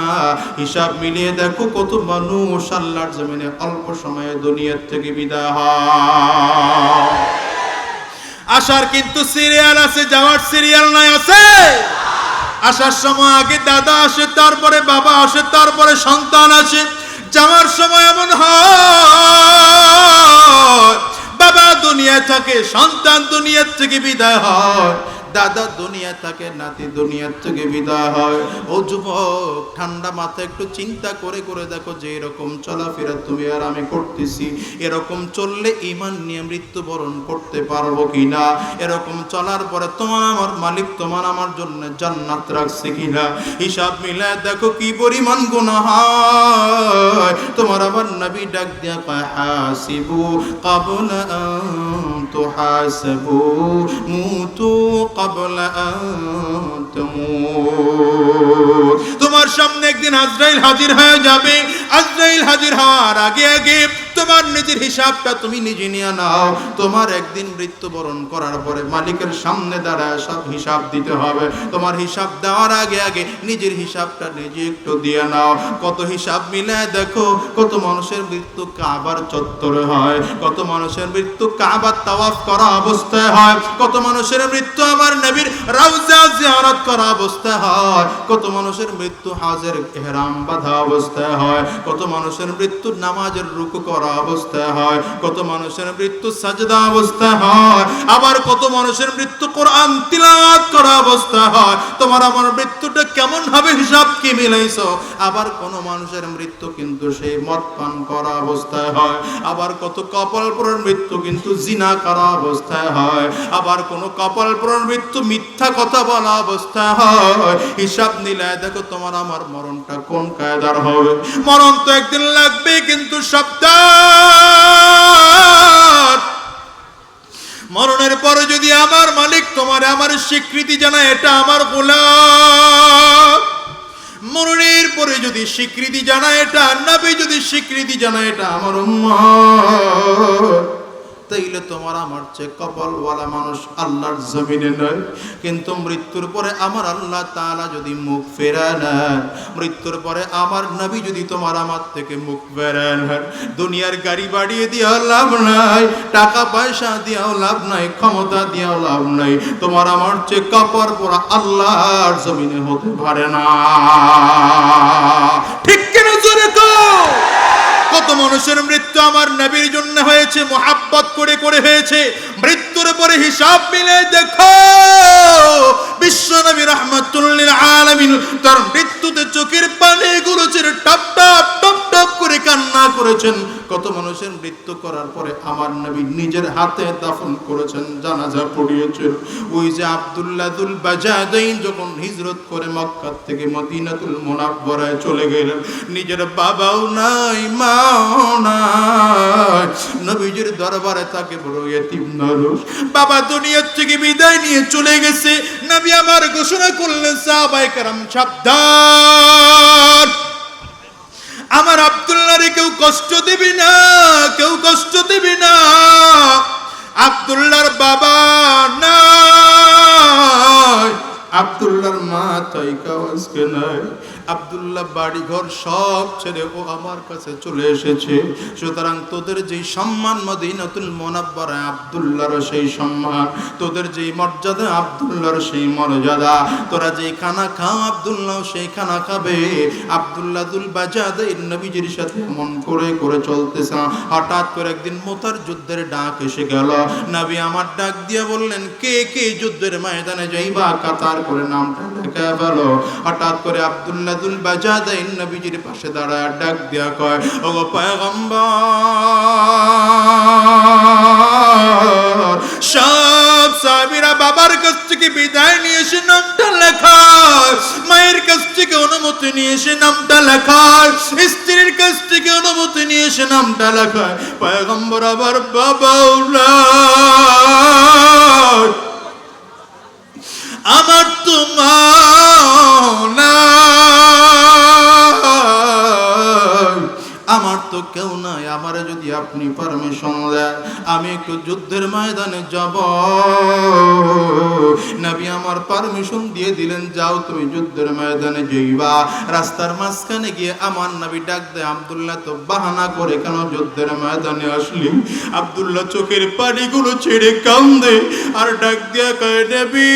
হিসাব মিলিয়ে দেখো কত মানুষ আল্লাহর জমিনে অল্প সময়ে দুনিয়ার থেকে বিদায় হয়। আসার কিন্তু সিরিয়াল আছে, যাওয়ার সিরিয়াল নাই, আছে? আসার সময় আগে দাদা আসে, তারপরে বাবা আসে, তারপরে সন্তান আসে। যাওয়ার সময় এমন হয়, বাবা দুনিয়া থাকে, সন্তান দুনিয়ার থেকে বিদায় হয়। দাদা দুনিয়া থাকে, নাতি দুনিয়ার থেকে বিদায় হয়। ও যুবক, ঠান্ডা মাথায় একটু চিন্তা করে করে দেখো যে এরকম চলাফেরা তুমি আর আমি করতেছি, এরকম চললে ঈমান নিয়ে মৃত্যুবরণ করতে পারবো কিনা? এরকম চলার পরে তোমার আমার মালিক তোমার আমার জন্য জান্নাত রাখছে কিনা? হিসাব মিলায় দেখো কি পরিমাণ গুনাহ হয়। তোমার আবার নবী ডাক দিয়া কয়, হাসিবু ক্বাবলা আন তুহাসাবু মুতু ক্বাবলা আন তামুত। তোমার সামনে একদিন আজরাইল হাজির হয়ে যাবে। আজরাইল হাজির হওয়ার আগে আগে তোমার নিজের হিসাবটা তুমি নিজে নিয়ে নাও। তোমার একদিন মৃত্যুবরণ করার পরে মালিকের সামনে দাঁড়ায় সব হিসাব দিতে হবে। তোমার হিসাব দেওয়ার আগে আগে নিজের হিসাবটা নিজে একটু দিয়ে নাও। কত হিসাব মিলায় দেখো, কত মানুষের মৃত্যু কাবার চত্বরে হয়, কত মানুষের মৃত্যু কাবার তাওয়াফ করা অবস্থায় হয়, কত মানুষের মৃত্যু আমার নবীর রওজা জিয়ারত করা অবস্থায় হয়, কত মানুষের মৃত্যু হাজের ইহরাম বাঁধা অবস্থায় হয়, কত মানুষের মৃত্যু নামাজের রুকু করা অবস্থায় হয়, কত মানুষের মৃত্যু সাজদা অবস্থায় হয়, আবার কত মানুষের মৃত্যু কোরআন তিলাওয়াত করা অবস্থায় হয়। তোমার আমার মৃত্যুটা কেমন হবে হিসাব কি মিলাইছো? আবার কোন মানুষের মৃত্যু কিন্তু সেই মদ পান করা অবস্থায় হয়, আবার কত কপালপুরের মৃত্যু কিন্তু জিনা করা অবস্থায় হয়, আবার কোন কপালপুরের মৃত্যু মিথ্যা কথা বলা অবস্থায় হয়। হিসাব নিলায় দেখো তোমার আমার মরণটা কোন কায়দার হবে। মরণ তো একদিন লাগবে, কিন্তু সাবধান, মরণের পরে যদি আমার মালিক তোমার আমার স্বীকৃতি জানায় এটা আমার গোলাম, মরণের পরে যদি স্বীকৃতি জানায় এটা নবী, যদি স্বীকৃতি জানায় এটা আমার উম্মত, তাইলে তোমার আমার চেয়ে কপালওয়ালা মানুষ আল্লাহর জমিনে নয়। কিন্তু মৃত্যুর পরে আমার আল্লাহ তাআলা যদি মুখ ফেরায় নেন, মৃত্যুর পরে আমার নবী যদি তোমার আমার থেকে মুখ ফেরায় নেন, দুনিয়ার গাড়ি বাড়িয়ে দিয়েও লাভ নাই, টাকা পয়সা দিয়েও লাভ নাই, ক্ষমতা দিয়েও লাভ নাই, তোমার আমার চেয়ে কপাল পোড়া আল্লাহর জমিনে হতে পারে না। ঠিক কিনা জোরে কও। কত মানুষের মৃত্যু আমার নবীর জন্য হয়েছে, মুহাব্বত করে করে হয়েছে। মৃত্যুর পরে হিসাব মিলে দেখো, বিশ্ব নবী রাহমাতুল লিল আলামিন তার মৃত্যুতে চোখের পানিগুলো ছেড়ে টপ টপ টপ টপ করে কান্না করেছেন। কত মানুষের মৃত্যু করার পরে আমার নবী নিজের হাতে দাফন করেছেন, জানাজা পড়িয়েছেন। ওই যে আব্দুল্লাহ দুল বাজাদাইন যখন হিজরত করে মক্কা থেকে মদিনাতুল মুনাওয়ারায় চলে গেলেন, নিজের বাবাও নাই, মাও নাই, নবীজির দরবারে তাকে বড় ইতিম মানুষ, বাবা দুনিয়া থেকে বিদায় নিয়ে চলে গেছে। নবী আমার ঘোষণা করলেন, সাহাবায়ে কেরাম সাবধান, আমার আব্দুল্লাহরে কেউ কষ্ট দিবি না, কেউ কষ্ট দিবি না। আব্দুল্লাহর বাবা নাই, আব্দুল্লাহর মা তাইকা আজকে নাই, আব্দুল্লাহ বাড়ি ঘর সব ছেড়ে ও আমার কাছে চলে এসেছে। সুতরাং তোদের যেই সম্মান মদিনাতুল মুনাওয়ারায় আব্দুল্লাহর সেই সম্মান, তোদের যেই মর্যাদা আব্দুল্লাহর সেই মর্যাদা, তোরা যেই খানা খাও আব্দুল্লাহ সেই খানা খাবে। আব্দুল্লাহ দুল বাজাদাইন নবীজির সাথে মন করে করে চলতেছে। হঠাৎ করে একদিন মোতার যুদ্ধের ডাক এসে গেল। নবী আমার ডাক দিয়ে বললেন, কে কে যুদ্ধের ময়দানে যাইবা, কাতার করে নামটা লেখা ফেলো। হঠাৎ করে আব্দুল্লাহ দুল বাজাদাইন নবীজির পাশে দাঁড়ায় ডাক দিয়া কয়, ওগো পয়গম্বর, সব সাহাবীরা বাবার কাছ থেকে বিদায় নিয়ে এসে নামটা লেখায়, মায়ের কাছ থেকে অনুমতি নিয়ে এসে নামটা লেখায়, স্ত্রীর কাছ থেকে অনুমতি নিয়ে এসে নামটা লেখায়। পয়গম্বর আবার বাবাও নাই, আমার তো মা নাই, আমার তো কেউ নাই, আমারে যদি আপনি পারমিশন দেন আমি একটু যুদ্ধের ময়দানে যাব। নবী আমার পারমিশন দিয়ে দিলেন, যাও তুমি যুদ্ধের ময়দানে যাইবা। রাস্তার মাঝখানে গিয়ে আমার নবী ডাক দেয়, আব্দুল্লাহ তো বাহানা করে কেন যুদ্ধের ময়দানে আসলি? আব্দুল্লাহ চোখের পানিগুলো ছেড়ে কান্দে আর ডাক দিয়া কয়, নবী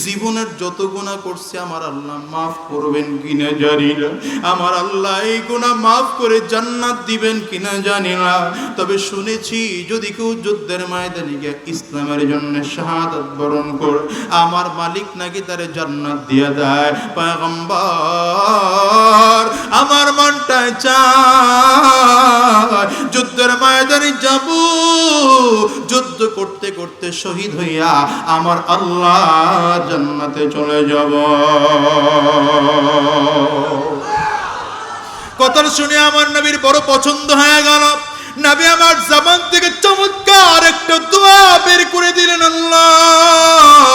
জীবনের যত গুনাহ করছি আমার আল্লাহ মাফ করবেন কিনা জানি না, আমার আল্লাহ এই গুনাহ মাফ করে জান্নাত দিবেন কিনা জানি না। তবে শুনেছি যদি কেউ যুদ্ধের ময়দানে গিয়ে ইসলামের জন্য শাহাদাত বরণ করে আমার মালিক নাকি তারে জান্নাত দিয়ে দেয়। পয়গম্বর আমার মনটা চায় যুদ্ধের ময়দানে যাব, যুদ্ধ করতে করতে শহীদ হইয়া আমার আল্লাহ জান্নাতে চলে যাব। কথা শুনে আমার নবীর বড় পছন্দ হয়ে গেল। নবী আমার জবান থেকে চমৎকার একটা দোয়া বের করে দিলেন, আল্লাহ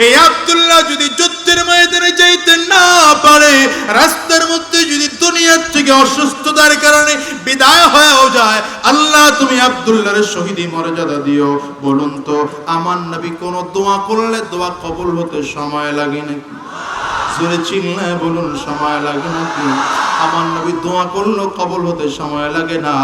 এই আব্দুল্লাহ যদি যুদ্ধের ময়দানে যাইতে না পারে, রাস্তার মধ্যে যদি দুনিয়ার থেকে অসুস্থতার কারণে বিদায় হয়েও যায়, আল্লাহ তুমি আব্দুল্লাহর শহীদি মর্যাদা দিও। বলুন তো আমার নবী কোন দোয়া করলে দোয়া কবুল হতে সময় লাগে নাকি? জোরে চিল্লায় বলুন, সময় লাগে নাকি? আমার নবী দোয়া করলেও কবুল হতে সময় লাগে না,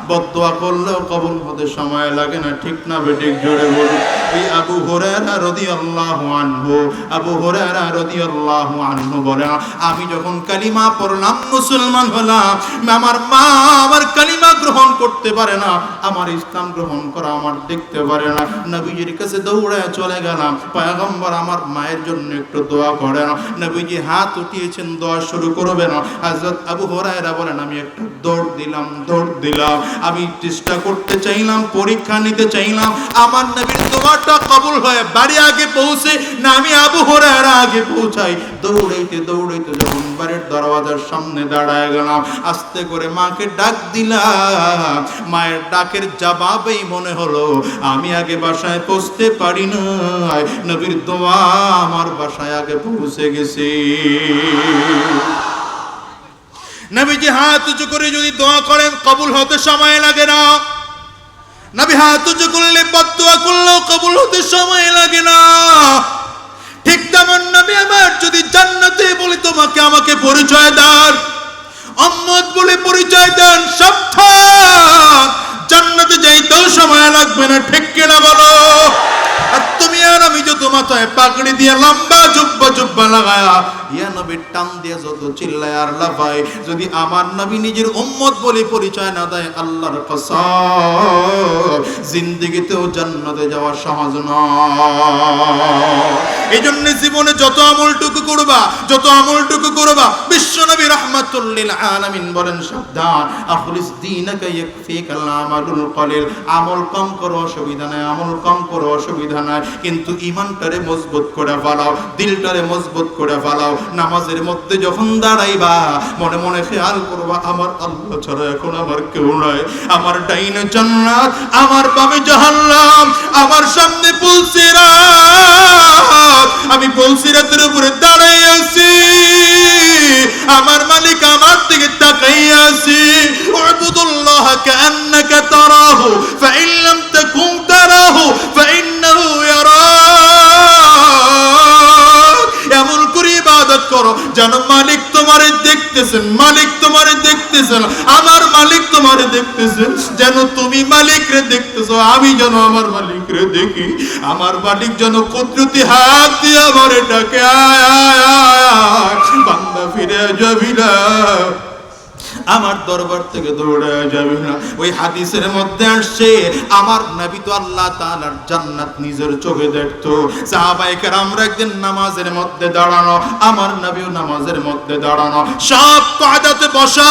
বদদোয়া করলেও কবুল হতে সময় লাগে না, ঠিক না বেঠিক? জোরে বলুন। এই আবু হুরায়রা রাদিয়াল্লাহু আনহু, আবু হুরায়রা রাদিয়াল্লাহু আনহু বলেন, আমি যখন কালিমা পড়লাম, মুসলমান হলাম, আমার মা আমার কালিমা গ্রহণ করতে পারে না, আমার ইসলাম গ্রহণ করা আমার দেখতে পারে না, নবীজির কাছে দৌড়ে চলে গেলাম, পয়গম্বর আমার মায়ের জন্য একটু দোয়া করেন। নবীজি হাত উঠিয়েছেন, দোয়া শুরু করবেন। হযরত আবু হুরায়রা বলেন, আমি একটা দৌড় দিলাম, আমি চেষ্টা করতে চাইলাম, পরীক্ষা নিতে চাইলাম আমার নবীর দোয়াটা কবুল হয়ে বাড়ি আগে পৌঁছে না আমি আবু হুরায়রা আগে পৌঁছাই। দৌড়াইতে যখন বাড়ির দরওয়াজার সামনে দাঁড়ায় গেলাম, আস্তে করে মাকে ডাক দিলাম, মায়ের ডাকের জবাবেই মনে হলো আমি আগে বাসায় পৌঁছতে পারি না, নবীর দোয়া আমার বাসায় আগে পৌঁছে গেছে। নবীজি হাত উঁচু করে যদি দোয়া করেন কবুল হতে সময় লাগে না। নবী হাত উঁচু করলে বদদোয়া করলেও কবুল হতে সময় লাগে না। ঠিক তেমন নবী আমার যদি জান্নাতে বলি তোমাকে আমাকে পরিচয় দেন, উম্মত বলে পরিচয় দেন, সাবধান জান্নাতে যাইতেও সময় লাগবে না। ঠিক কিনা বলো? আর তুমি আর আমি যত মাথায় পাগড়ি দিয়ে লম্বা জুব্বা লাগায়া ইয়া নবীর টান দিয়ে যত চিল্লায় আর লাফায়, যদি আমার নবী নিজের উম্মত বলে পরিচয় না দেয়, আল্লাহর কসম জিন্দেগিতেও জান্নাতে যাওয়া সহজ নয়। এই জন্য জীবনে যত আমলটুকু করবা বিশ্ব নবী রাহমাতুল লিল আলামিন বলেন সাবধান, আখলিস দীনাকা ইয়াকফিকাল আমালুল কলিল। আমল কম করো অসুবিধা নাই, আমল কম করো অসুবিধা নাই, কিন্তু ঈমানটারে মজবুত করে ফেলাও, দিলটারে মজবুত করে ফেলাও। নামাজের মধ্যে যখন দাঁড়াইবা মনে মনে খেয়াল করবা আমার আল্লাহ ছাড়া এখন আমার কেউ নাই। আমার ডাইনে জান্নাত, আমার বামে জাহান্নাম, আমার সামনে পুলসিরাত, আমি পুলসিরাতের উপরে দাঁড়াই আছি, আমার মালিক আমার দিকে তাকাই আছি। উবুদুল্লাহ কাআন্নাকা তারাহু ফাইন লাম তাকুন তারাহু ফাইন্নাহু ইয়ারাক। এমন করে ইবাদত করো যেন মালিক তোমারে দেখতেছেন, মালিক তোমারে দেখতেছেন, আমার মালিক তোমারে দেখতেছেন, যেন তুমি মালিকরে দেখতেছো, আমি যেন আমার মালিকরে দেখি। আমার মালিক যেন কুদরতি হাত দিয়ে আমারে ডাকে, আয় আয় আয় বান্দা ফিরে যাবি না, আমার দরবার থেকে দৌড়ে যাবি না। ওই হাদিসের মধ্যে আসছে আমার নবী তো আল্লাহ তাআলার জান্নাত নিজের চোখে দেখতো। সাহাবায়ে কেরামরা একদিন নামাজের মধ্যে দাঁড়ানো, আমার নবীও নামাজের মধ্যে দাঁড়ানো, সব কায়দাতে বসা।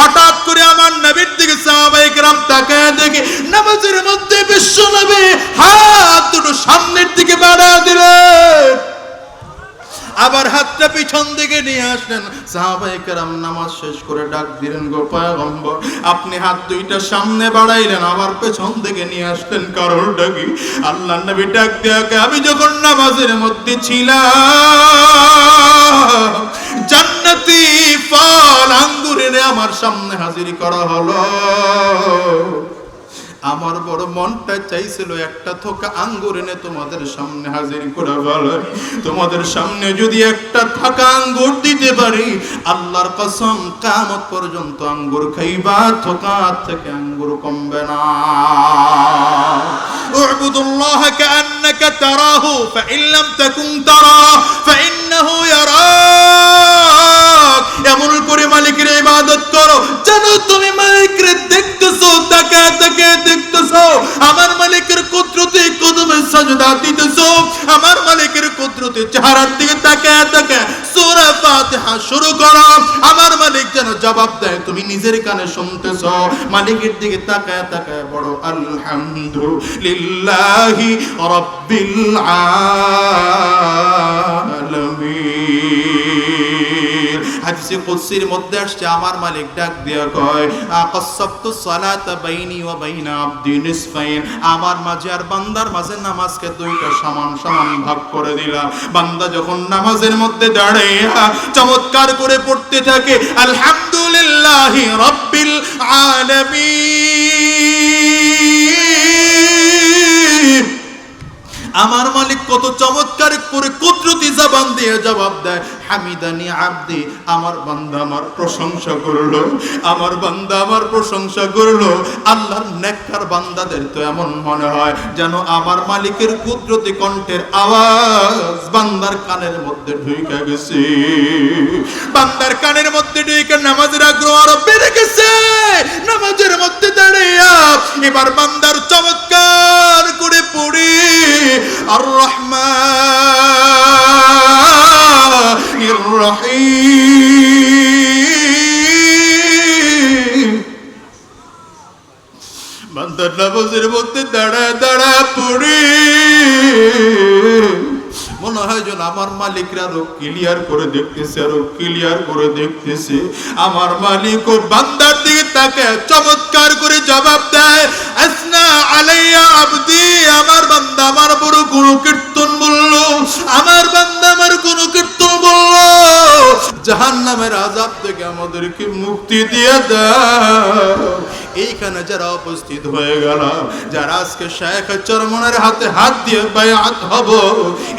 হঠাৎ করে আমার নবীর দিকে সাহাবায়ে কেরাম তাকায় দেখে নামাজের মধ্যে বিশ্ব নবী হাত দুটো সামনের দিকে বাড়ায় দিলেন, আবার হাতটা পিছন দিকে নিয়ে আসলেন। সাহাবায়ে কেরাম নামাজ শেষ করে ডাক দিলেন, গো পয়গম্বর আপনি হাত দুইটা সামনে বাড়াইলেন আবার পেছন দিকে নিয়ে আসলেন, কারণটা কি? আল্লাহর নবী ডাক দিয়ে, আমি যখন নামাজের মধ্যে ছিলাম জান্নাতি ফল আঙ্গুর এনে আমার সামনে হাজির করা হলো, আমার বড় মনটা চাইছিল একটা থোকা আঙ্গুর এনে তোমাদের সামনে হাজির করে ফেলাই। তোমাদের সামনে যদি একটা থাকা আঙ্গুর দিতে পারি, আল্লাহর কসম কিয়ামত পর্যন্ত আঙ্গুর খাইবা, থোকা থেকে আঙ্গুর কমবে না। উবুদুল্লাহ কাআন্নাকা তারাহু ফাইন লাম তাকুন তারাহু ফাইন্নাহু ইয়ারাক। এমন করে মালিকের ইবাদত করো যেন তুমি মালিকের দেখতেছো, তাকায় তাকায় দেখতেছো, আমার মালিকের কুদরতে কদমে সাজদা দিতেছো, আমার মালিকের কুদরতে চেহারার দিকে তাকায় তাকায় সূরা ফাতিহা শুরু করো। আমার মালিক যেন জবাব দেয়, তুমি নিজের কানে শুনতেছো, মালিকের দিকে তাকায় তাকায় বড় আলহামদুলিল্লাহি রাব্বিল আলামিন। হাদিসে কুদসির মধ্যে আসছে আমার মালিক ডাক দিয়া কয়, আকাসসাবতু সালাতা বাইনি ওয়া বাইনা আবদি নিসফাইন। আমার মাঝে আর বান্দার মাঝে নামাজকে দুইটা সমান সমান ভাগ করে দিলাম। বান্দা যখন নামাজের মধ্যে দাঁড়াইয়া চমৎকার করে পড়তে থাকে আলহামদুলিল্লাহি রাব্বিল আলামিন, আমার মালিক কত চমৎকার করে কুদরতি জবান দিয়ে জবাব দেয়, হামিদানি আব্দি, আমার বান্দা আমার প্রশংসা করলো, আমার বান্দা আমার প্রশংসা করলো। আল্লাহর নেককার বান্দাদের তো এমন মনে হয় যেন আমার মালিকের কুদরতি কণ্ঠের আওয়াজ বান্দার কানের মধ্যে ঢুকে গেছে, বান্দার কানের মধ্যে ঢুকে নামাজের আগ্রহ আরো বেড়ে গেছে। নামাজের মধ্যে দাঁড়িয়ে এবার বান্দার চমৎকার করে পড়ি আর রহমানির রহিম। বান্দার নামাজের মধ্যে দাঁড়ায় দাঁড়ায় পড়ি, মনে হয় যেন আমার মালিকরা আরো ক্লিয়ার করে দেখতেছে, আরো ক্লিয়ার করে দেখতেছে। আমার মালিক ও বান্দার দিকে তাকায় চমৎকার করে জবাব দেয়, আসনা আলাইয়া আবদি, আমার বান্দা আমার বড় গুণ কীর্তন বললো, আমার বান্দা আমার গুণ কীর্তন বললো। জাহান্নামের আযাব থেকে আমাদেরকে মুক্তি দিয়ে দাও। এইখানে যারা উপস্থিত হয়ে গেল, যারা আজকে শায়েখ চরমনের হাতে হাত দিয়ে বায়াত হব,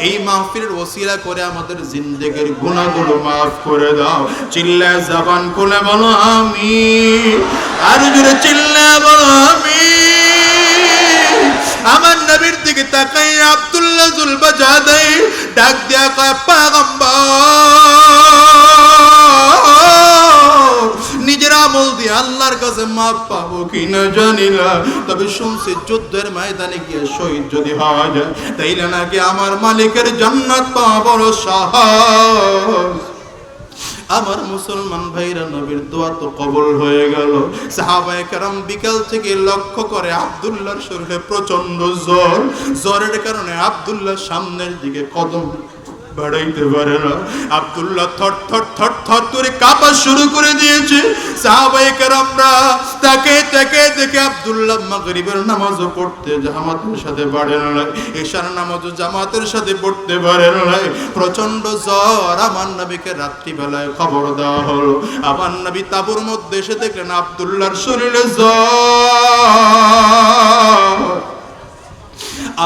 এই মাহফিলের ওসিলা করে আমাদের জিন্দেগির গুনাহগুলো মাফ করে দাও। চিল্লায় জবান খুলে বলো আমিন, আর জোরে চিল্লায় বলো আমিন। আমার নবীর দিকে তাকাই আব্দুল্লাহ জুলবাজাদাই ডাক দিয়া কয় পয়গম্বর, নিজের আমল দিয়ে আল্লাহর কাছে মাপ পাবো কিনা জানি না, তবে শুনছি যুদ্ধের ময়দানে গিয়ে শহীদ যদি হওয়া যায় তাইলে নাকি আমার মালিকের জান্নাত পাওয়া বড় সহজ। আমার মুসলমান ভাইরা, নবীর দোয়া তো কবুল হয়ে গেল। সাহাবায়ে কেরাম বিকাল থেকে লক্ষ্য করে আব্দুল্লাহর শরীরে প্রচন্ড জ্বর। জ্বরের কারণে আব্দুল্লাহ সামনের দিকে কদম বাড়াইতে পারে না। আব্দুল্লাহ থর থর থর থর করে কাঁপা শুরু করে দিয়েছে। সাহাবায়ে কেরামরা তাকে তাকে দেখে আব্দুল্লাহ মাগরিবের নামাজও পড়তে জামাতের সাথে পারে না, ইশার নামাজও জামাতের সাথে পড়তে পারে না। প্রচন্ড জ্বর। আমার নবীকে রাত্রিবেলায় খবর দেওয়া হলো। আমার নবী তাঁবুর মধ্যে এসে দেখলেন আব্দুল্লাহর শরীরে জ্বর।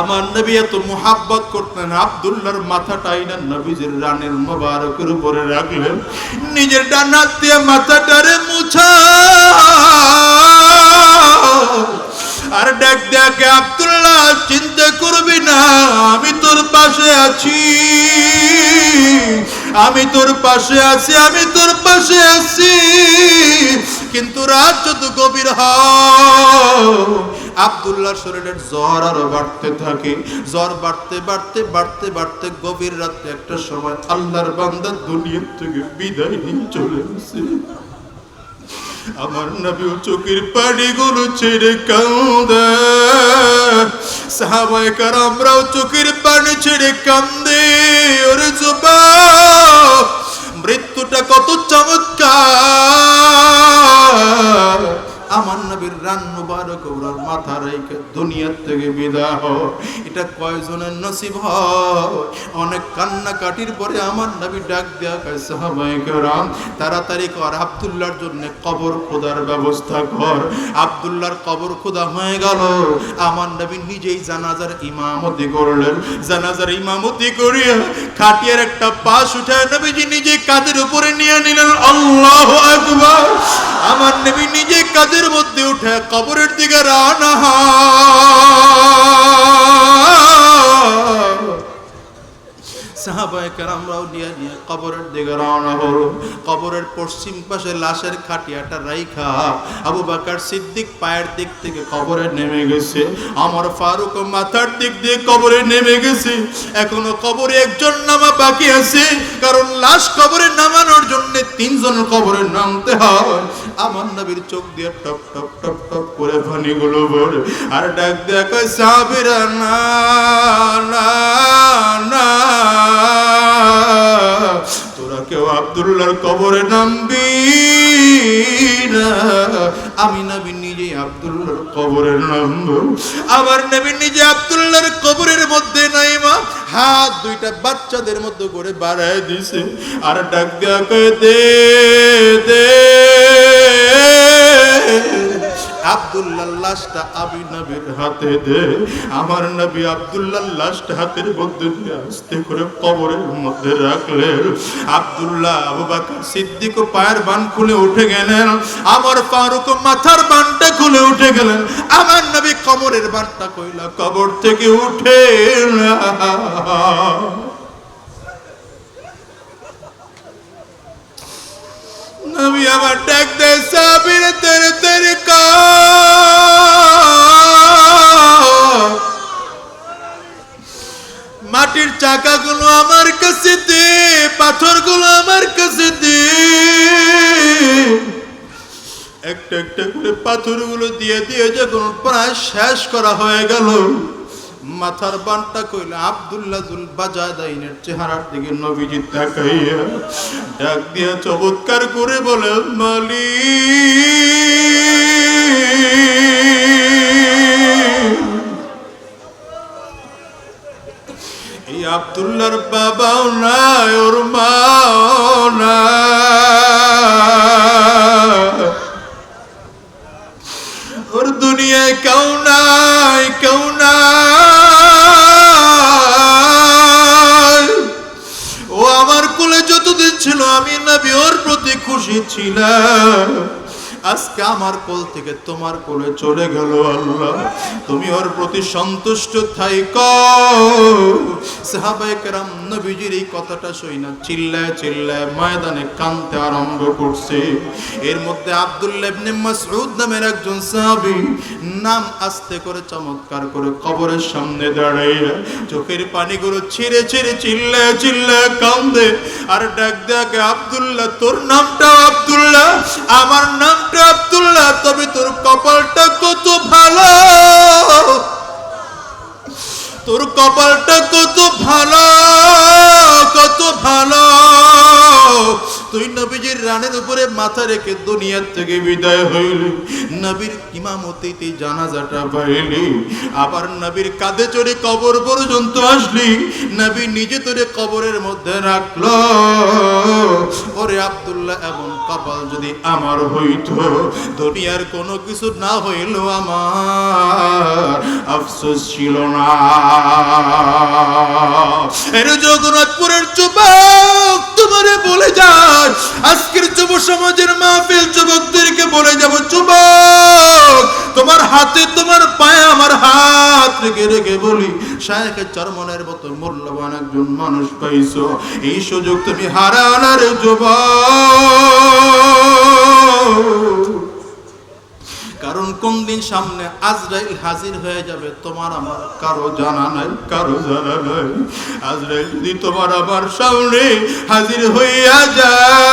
আমার নবী এত মুহাব্বত করতেন, আব্দুল্লাহর মাথাটাই না নবীজির রানের মোবারকের উপরে রাখলেন, নিজের ডান হাত দিয়ে মাথাটারে মুছা আর ডাক দেখে আব্দুল্লাহ চিন্তা করবি না, আমি তোর পাশে আছি, আমি তোর পাশে আছি, আমি তোর পাশে আছি। কিন্তু রাত যত গভীর হয় আব্দুল্লাহর শরীরের জ্বর আরো বাড়তে থাকে। জ্বর বাড়তে বাড়তে বাড়তে বাড়তে গভীর রাতে একটা সময় আল্লাহর বান্দা দুনিয়া থেকে বিদায় নিয়ে চলে গেছে। আমার নবী চোখের পানিগুলো ছেড়ে কাঁদে, সাহাবায়ে কেরামরাও চোখের পানি ছেড়ে কাঁদে। ওরে যুবক, মৃত্যুটা কত চমৎকার। আমার নবীর রান মুবারক ওর মাথা রেখে দুনিয়ার থেকে বিদায় হয়, এটা কয়জনের নসিব হয়? অনেক কান্নাকাটির পরে আমার নবী ডাক দেয়া কয় সাহাবায়ে কেরাম তাড়াতাড়ি কর, আব্দুল্লাহর জন্য কবর খোদার ব্যবস্থা কর। আব্দুল্লাহর কবর খোদা হয়ে গেল। আমার নবী নিজেই জানাজার ইমামতি করলেন। জানাজার ইমামতি করিয়া খাটিয়ার একটা পাশ উঠায় নবীজি নিজে কাঁধের উপরে নিয়ে নিলেন। আল্লাহু আকবার। আমার নবী নিজে কাঁধের মধ্যে উঠে কবরের দিকে রওনা হয়। সাহাবায়ে কেরামরাও নিয়ে নিয়ে কবরের দিকে রওনা হলো। কবরের পশ্চিম পাশে লাশের খাটিয়াটা রাইখা আবু বকর সিদ্দিক পায়ের দিক থেকে কবরে নেমে গেছে, ওমর ফারুক মাথার দিক দিয়ে কবরে নেমে গেছে। এখনো কবরে একজন নামা বাকি আছে, কারণ লাশ কবরে নামানোর জন্য তিনজন কবরে নামতে হয়। আমার নবীর চোখ দিয়ে টপ টপ টপ টপ করে পানিগুলো পড়ে আর ডাক দেয়া কয় সাহাবীরা না না না, তোরা কেউ আব্দুল্লাহর কবরে নামবি না। আমি নবী নিজে আব্দুল্লাহর কবরে নামবো। আমার নবী নিজে আব্দুল্লাহর কবরের মধ্যে নাইমা হাত দুইটা বাচ্চাদের মধ্যে করে বাড়ায় দিছে আর ডাক দেয়া কয় দে দে। আব্দুল্লাহর লাশটা আমি নবীর হাতে দে। আমার নবী আব্দুল্লাহর লাশটা হাতের মধ্যে দিয়ে আস্তে করে কবরের মধ্যে রাখলেন। আব্দুল্লাহ আবু বকর সিদ্দিক পায়ের বান খুলে উঠে গেলেন, আমার ফারুক মাথার বানটা খুলে উঠে গেলেন। আমার নবী কবরের বানটা কইলা কবর থেকে উঠে নবী আমার ডাক দেয় সাবির তেরে তেরে কা। মাটির চাকাগুলো আমার কাছে দে, পাথরগুলো আমার কাছে দে। একটা একটা করে পাথরগুলো দিয়ে দিয়ে যখন প্রায় শেষ করা হয়ে গেল, মাথার বানটা কইলা আব্দুল্লাহ জুল বাজাদাইনের চেহারার দিকে নবীজি তাকাইয়া ডাক দিয়া চমৎকার করে বলে মালিক। এই আব্দুল্লাহর বাবাও নাই, ওর মাও নাই, ওর দুনিয়ায় কেউ নাই, কেউ নাই। ও আমার কোলে যতদিন ছিল আমি নবী ওর প্রতি খুশি ছিলাম, আজকে আমার কোল থেকে তোমার কোলে চলে গেল আল্লাহ, তুমি ওর প্রতি সন্তুষ্ট থাইকো। সাহাবায়ে কেরাম নবীজির এই কথাটা শুইনা চিল্লায় চিল্লায় ময়দানে কাঁদতে আরম্ভ করছে। এর মধ্যে আব্দুল্লাহ ইবনে মাসউদ নামের একজন সাহাবী নাম আস্তে করে চমৎকার করে কবরের সামনে দাঁড়াইয়া চোখের পানিগুলো ছিঁড়ে ছিঁড়ে চিল্লায় চিল্লায় কাঁদে আর ডাক ডাকে, আব্দুল্লাহ তোর নামটা আব্দুল্লাহ, আমার নামটা আব্দুল্লাহ, তবে তোর কপালটা কত ভালো, তোর কপালটা কত ভালো, কত ভালো, তুই নবীজির রানের উপরে মাথা রেখে দুনিয়ার থেকে বিদায় হইলি, নবীর ইমামতিতে জানাজাটা পাইলি, আবার নবীর কাঁধে চড়ে কবর পর্যন্ত আসলি, নবী নিজে তোরে কবরের মধ্যে রাখলো। ওরে আব্দুল্লাহ, এমন কপাল যদি আমার হইতো, দুনিয়ার কোনো কিছু না হইল আমার আফসোস ছিল না। এর জগন্নাথপুরের যুবক তোমারে বলে যায়, আজকের যুব সমাজের মাহফিল যুবকদেরকে বলে যাব, যুবক তোমার হাতে তোমার পায়ে আমার হাত রেখে রেখে বলি, শায়েখে চরমনের মতো মূল্যবান একজন মানুষ পাইছো, এই সুযোগ তুমি হারাও না রে যুবক। কারণ কোন দিন সামনে আজরাইল হাজির হয়ে যাবে তোমার আমার কারো জানা নাই, কারো জানা নাই। আজরাইল যদি তোমার আমার সামনে হাজির হইয়া যায়,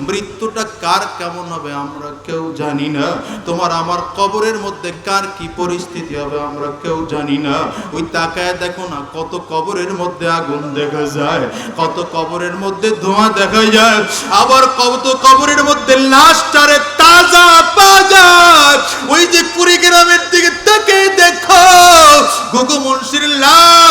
মৃত্যুটা কার কেমন হবে আমরা কেউ জানি না, তোমার আমার কবরের মধ্যে কার কি পরিস্থিতি হবে আমরা কেউ জানি না। ওই তাকায় দেখো না, কত কবরের মধ্যে আগুন দেখা যায়, কত কবরের মধ্যে ধোঁয়া দেখা যায়, আবার কত কবরের মধ্যে লাশটারে তাজা পাওয়া যায়। ওই যে কুড়িগ্রামের দিকে তাকিয়ে দেখো, গগু মুন্সির লাশ